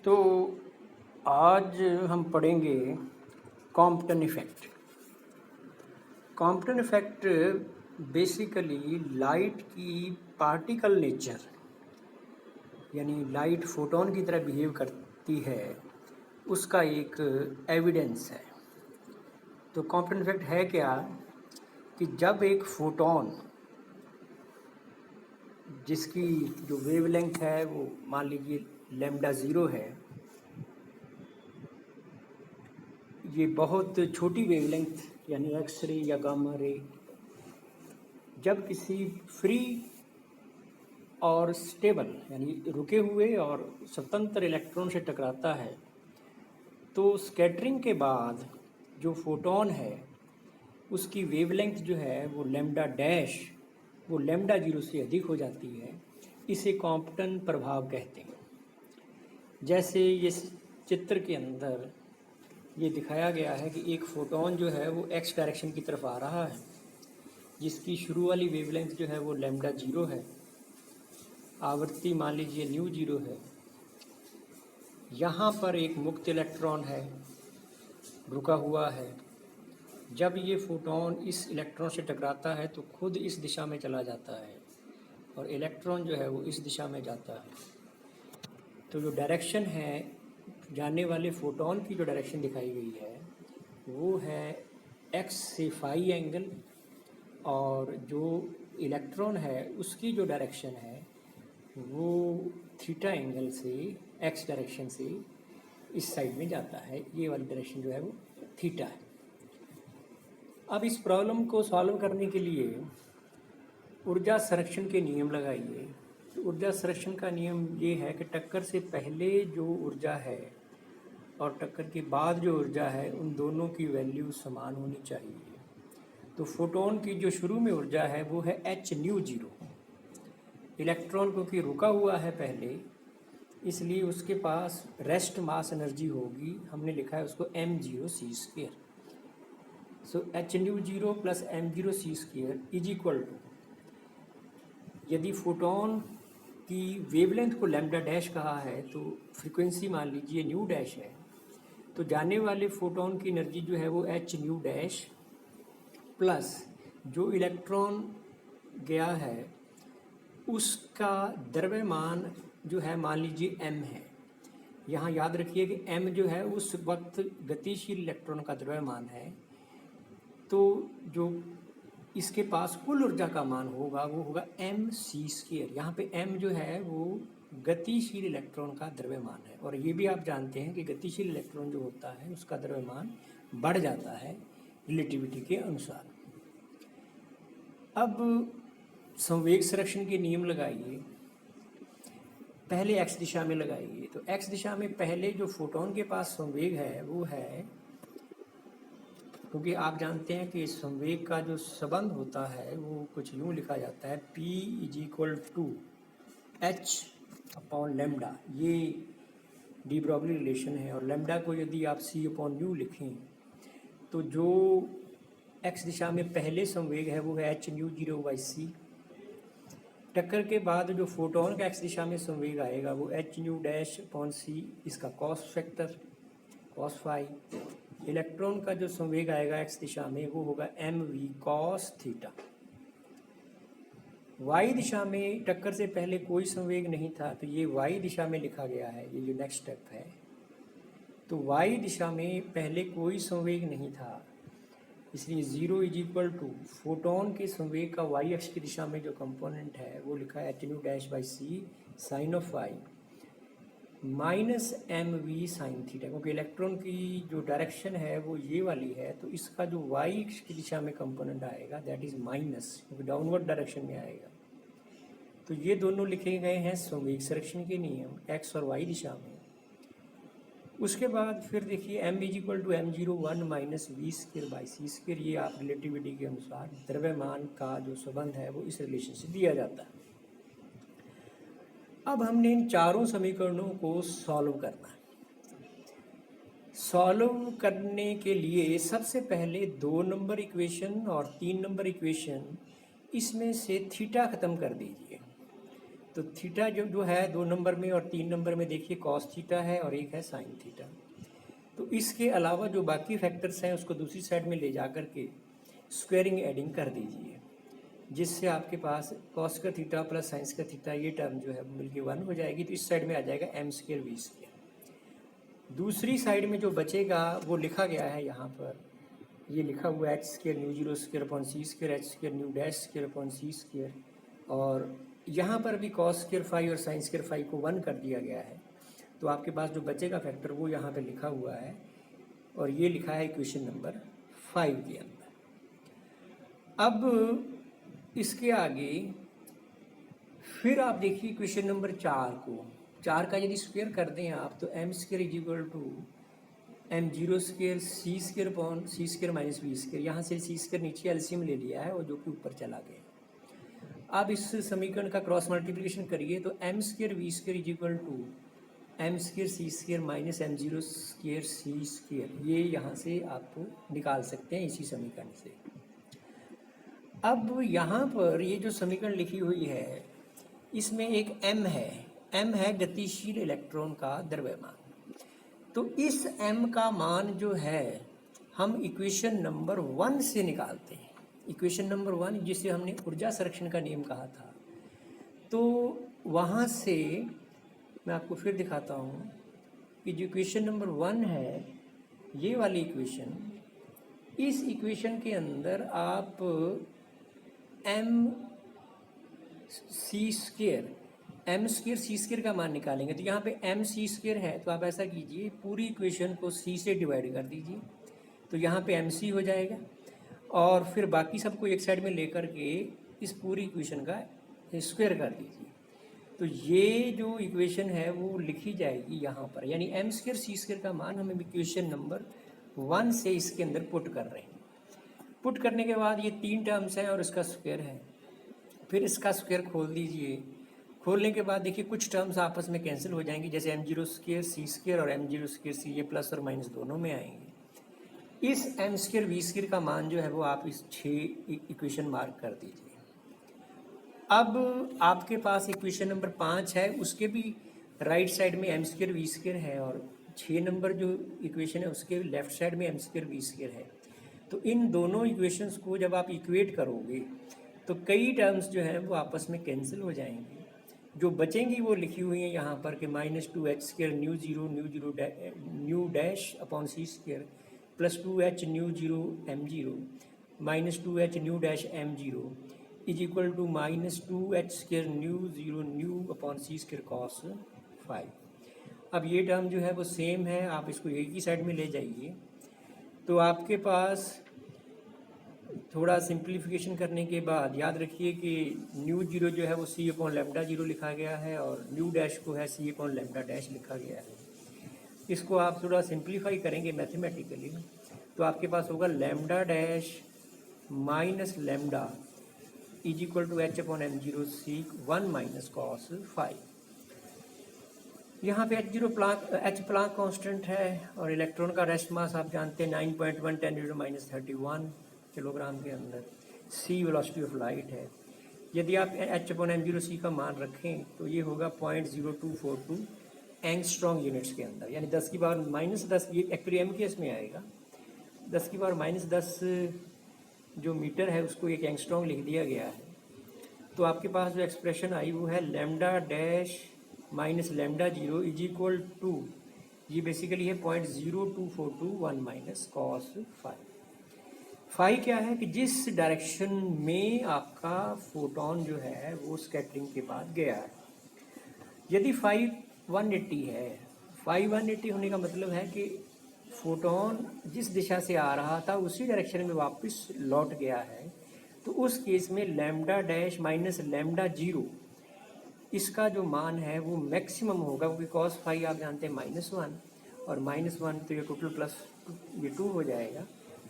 तो आज हम पढ़ेंगे Compton effect. Compton effect basically light की पार्टिकल नेचर यानी लाइट फोटोन की तरह बिहेव करती है, उसका एक एविडेंस है। तो कॉम्पटन इफ़ेक्ट है क्या कि जब एक फोटोन जिसकी जो वेवलेंथ है वो मान लीजिए लैम्डा ज़ीरो है, ये बहुत छोटी वेवलेंथ यानी एक्स-रे या गामा रे जब किसी फ्री और स्टेबल यानी रुके हुए और स्वतंत्र इलेक्ट्रॉन से टकराता है, तो स्कैटरिंग के बाद जो फोटॉन है उसकी वेवलेंथ जो है वो लैम्डा डैश वो लैम्डा ज़ीरो से अधिक हो जाती है। इसे कॉम्पटन प्रभाव कहते हैं। जैसे इस चित्र के अंदर ये दिखाया गया है कि एक फोटॉन जो है वो एक्स डायरेक्शन की तरफ आ रहा है, जिसकी शुरू वाली वेवलेंथ जो है वो लैम्डा ज़ीरो है, आवृत्ति मान लीजिए न्यू ज़ीरो है। यहाँ पर एक मुक्त इलेक्ट्रॉन है, रुका हुआ है। जब ये फोटॉन इस इलेक्ट्रॉन से टकराता है तो खुद इस दिशा में चला जाता है और इलेक्ट्रॉन जो है वो इस दिशा में जाता है। तो जो डायरेक्शन है, जाने वाले फोटॉन की जो डायरेक्शन दिखाई गई है वो है एक्स से फाई एंगल, और जो इलेक्ट्रॉन है उसकी जो डायरेक्शन है वो थीटा एंगल से एक्स डायरेक्शन से इस साइड में जाता है। ये वाली डायरेक्शन जो है वो थीटा है। अब इस प्रॉब्लम को सॉल्व करने के लिए ऊर्जा संरक्षण के नियम लगाइए। तो ऊर्जा संरक्षण का नियम ये है कि टक्कर से पहले जो ऊर्जा है और टक्कर के बाद जो ऊर्जा है उन दोनों की वैल्यू समान होनी चाहिए। तो फोटोन की जो शुरू में ऊर्जा है वो है एच न्यू ज़ीरो। इलेक्ट्रॉन क्योंकि रुका हुआ है पहले, इसलिए उसके पास रेस्ट मास एनर्जी होगी, हमने लिखा है उसको m0 c square. So H nu zero plus m0 c square is equal to, यदि फोटोन की वेवलेंथ को लैम्डा डैश कहा है तो फ्रीक्वेंसी मान लीजिए न्यू डैश है, तो जाने वाले फोटोन की एनर्जी जो है वो एच न्यू डैश प्लस जो इलेक्ट्रॉन गया है उसका द्रव्यमान जो है मान लीजिए m है। यहाँ याद रखिए कि m जो है उस वक्त गतिशील इलेक्ट्रॉन का द्रव्यमान है, तो जो इसके पास कुल ऊर्जा का मान होगा वो होगा m c स्क्वेयर। यहाँ पे m जो है वो गतिशील इलेक्ट्रॉन का द्रव्यमान है, और ये भी आप जानते हैं कि गतिशील इलेक्ट्रॉन जो होता है उसका द्रव्यमान बढ़ जाता है रिलेटिविटी के अनुसार। अब संवेग संरक्षण के नियम लगाइए। पहले x दिशा में लगाइए। तो x दिशा में पहले जो फोटोन के पास संवेग है वो है, क्योंकि आप जानते हैं कि संवेग का जो संबंध होता है वो कुछ यूँ लिखा जाता है p is equal to H upon lambda. ये डी ब्रॉगली रिलेशन है, और लेमडा को यदि आप c अपॉन यू लिखें तो जो x दिशा में पहले संवेग है वो है एच न्यू ज़ीरो बाई सी। टक्कर के बाद जो फोटोन का x दिशा में संवेग आएगा वो h nu dash upon c, इसका cos factor cos phi. Electron का जो संवेग आएगा x दिशा में वो होगा m v cos theta. y दिशा में टक्कर से पहले कोई संवेग नहीं था, तो ये y दिशा में लिखा गया है, ये जो नेक्स्ट स्टेप है। तो y दिशा में पहले कोई संवेग नहीं था, इसलिए zero is equal to photon के संवेग का y अक्ष की दिशा में जो कंपोनेंट है वो लिखा है h nu dash by c sine of y minus m v sine theta. क्योंकि इलेक्ट्रॉन की जो डायरेक्शन है वो ये वाली है, तो इसका जो y अक्ष की दिशा में कंपोनेंट आएगा दैट इज़ माइनस, क्योंकि डाउनवर्ड डायरेक्शन में आएगा। तो ये दोनों लिखे गए हैं संवेग संरक्षण के नियम x और y दिशा में। उसके बाद फिर देखिए m is equal to m0 1 minus v square by c square. ये आप रिलेटिविटी के अनुसार द्रव्यमान का जो संबंध है वो इस रिलेशन से दिया जाता है। अब हमने इन चारों समीकरणों को सॉल्व करना है। सॉल्व करने के लिए सबसे पहले 2 नंबर इक्वेशन और 3 नंबर इक्वेशन, इसमें से थीटा ख़त्म कर दीजिए। तो थीटा जो है 2 नंबर में और 3 नंबर में देखिए कॉस थीटा है और एक है साइन थीटा। तो इसके अलावा जो बाकी फैक्टर्स हैं उसको दूसरी साइड में ले जा कर के स्क्वायरिंग एडिंग कर दीजिए, जिससे आपके पास कॉस का थीटा प्लस साइंस का थीटा ये टर्म जो है मिलके 1 हो जाएगी। तो इस साइड में आ जाएगा m स्क्वायर v स्क्वायर। दूसरी साइड में जो बचेगा वो लिखा गया है यहाँ पर, ये लिखा हुआ है h square nu zero square upon c square, h square nu dash square upon c square, और यहाँ पर भी कॉस स्क्वायर फाई और साइन स्क्वायर फाई को 1 कर दिया गया है। तो आपके पास जो बचेगा फैक्टर वो यहाँ पे लिखा हुआ है और ये लिखा है इक्वेशन नंबर 5 के अंदर। अब इसके आगे फिर आप देखिए इक्वेशन नंबर 4 को, 4 का यदि स्क्वायर कर दें आप तो m square is equal to m zero square c square upon c square minus v square. यहाँ से सी स्क्वायर नीचे एलसीएम ले लिया है और जो कि ऊपर चला गया। अब इस समीकरण का क्रॉस मल्टीप्लिकेशन करिए तो m square v square is equal to m square c square minus m zero square c square, ये यहाँ से आप निकाल सकते हैं इसी समीकरण से। अब यहाँ पर ये जो समीकरण लिखी हुई है इसमें एक m है गतिशील इलेक्ट्रॉन का द्रव्यमान। तो इस m का मान जो है हम इक्वेशन नंबर 1 से निकालते हैं। इक्वेशन नंबर 1 जिसे हमने ऊर्जा संरक्षण का नियम कहा था, तो वहाँ से मैं आपको फिर दिखाता हूँ कि जो इक्वेशन नंबर 1 है ये वाली इक्वेशन, इस इक्वेशन के अंदर आप m सी स्क्वायर सी स्क्वायर का मान निकालेंगे। तो यहाँ पे m सी स्क्वायर है तो आप ऐसा कीजिए पूरी इक्वेशन को c से डिवाइड कर दीजिए, तो यहाँ पे m सी हो जाएगा और फिर बाकी सबको एक साइड में लेकर के इस पूरी इक्वेशन का स्क्वायर कर दीजिए। तो ये जो इक्वेशन है वो लिखी जाएगी यहाँ पर, यानी m स्क्वायर सी स्क्वायर का मान हम इक्वेशन नंबर 1 से इसके अंदर पुट कर रहे हैं। पुट करने के बाद ये 3 टर्म्स हैं और इसका स्क्वायर है, फिर इसका स्क्वायर खोल दीजिए। खोलने के बाद देखिए कुछ टर्म्स आपस में कैंसिल हो जाएंगी, जैसे m zero square c square और m जीरो स्क्वायर सी, ये प्लस और माइनस दोनों में आएंगे। इस m स्क्वायर वी स्क्वायर का मान जो है वो आप इस 6 इक्वेशन मार्क कर दीजिए। अब आपके पास इक्वेशन नंबर 5 है, उसके भी राइट साइड में m स्क्वायर वी स्क्वायर है और 6 नंबर जो इक्वेशन है उसके लेफ्ट साइड में m स्क्वायर वी स्क्वायर है। तो इन दोनों इक्वेशंस को जब आप इक्वेट करोगे तो कई टर्म्स जो हैं वो आपस में कैंसिल हो जाएंगी। जो बचेंगी वो लिखी हुई हैं यहाँ पर कि -2h square nu dash upon c square plus 2h nu zero m zero minus 2h nu dash m zero is equal to -2h square nu upon c square cos 5। अब ये टर्म जो है वो सेम है, आप इसको एक ही side में ले जाइए। तो आपके पास थोड़ा सिंप्लीफिकेशन करने के बाद याद रखिए कि न्यू जीरो जो है वो सी अपॉन लेमडा जीरो लिखा गया है और न्यू डैश को है सी अपॉन लेमडा डैश लिखा गया है। इसको आप थोड़ा सिंप्लीफाई करेंगे मैथमेटिकली तो आपके पास होगा lambda dash minus lambda is equal to h upon m zero c 1 minus cos 5। यहाँ पे h प्लांक कांस्टेंट है और इलेक्ट्रॉन का रेस्ट मास आप जानते हैं 9.1 10 - 31 किलोग्राम के अंदर। c वेलोसिटी ऑफ लाइट है। यदि आप h अपॉन m जीरो सी का मान रखें तो ये होगा 0.0242 एंगस्ट्रॉन्ग यूनिट्स के अंदर, यानी 10 की पावर -10, ये एक्चुअली m केस में आएगा। 10 की पावर -10 जो मीटर है उसको एक एंगस्ट्रॉन्ग लिख दिया गया है। तो आपके पास जो एक्सप्रेशन आई वो है lambda dash minus lambda zero is equal to, ये बेसिकली है 0.0242 माइनस कॉस 5। फाई क्या है कि जिस डायरेक्शन में आपका फोटोन जो है वो स्कैटरिंग के बाद गया है। यदि फाई 180 है, फाई 180 होने का मतलब है कि फोटोन जिस दिशा से आ रहा था उसी डायरेक्शन में वापस लौट गया है। तो उस केस में lambda dash minus lambda zero इसका जो मान है वो मैक्सिमम होगा, क्योंकि कॉस फाई आप जानते हैं -1 और -1 तो ये टोटल प्लस ये 2 हो जाएगा।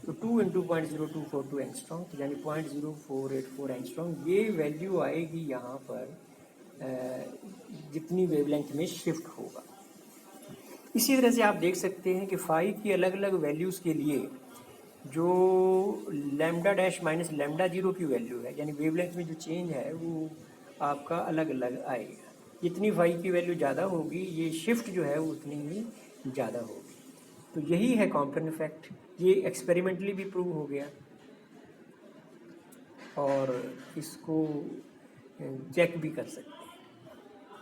तो 2 × 0.0242 एंगस्ट्रॉन्ग यानी 0.0484 एंगस्ट्रॉन्ग ये वैल्यू आएगी यहाँ पर जितनी वेवलेंथ में शिफ्ट होगा। इसी तरह से आप देख सकते हैं कि फाई की अलग अलग वैल्यूज़ के लिए जो lambda dash minus lambda zero की वैल्यू है, यानी वेवलेंथ में जो चेंज है वो आपका अलग अलग आएगा। जितनी फाई की वैल्यू ज़्यादा होगी ये शिफ्ट जो है वो उतनी ही ज़्यादा होगी। तो यही है कॉम्पटन इफेक्ट। ये एक्सपेरिमेंटली भी प्रूव हो गया और इसको चेक भी कर सकते हैं।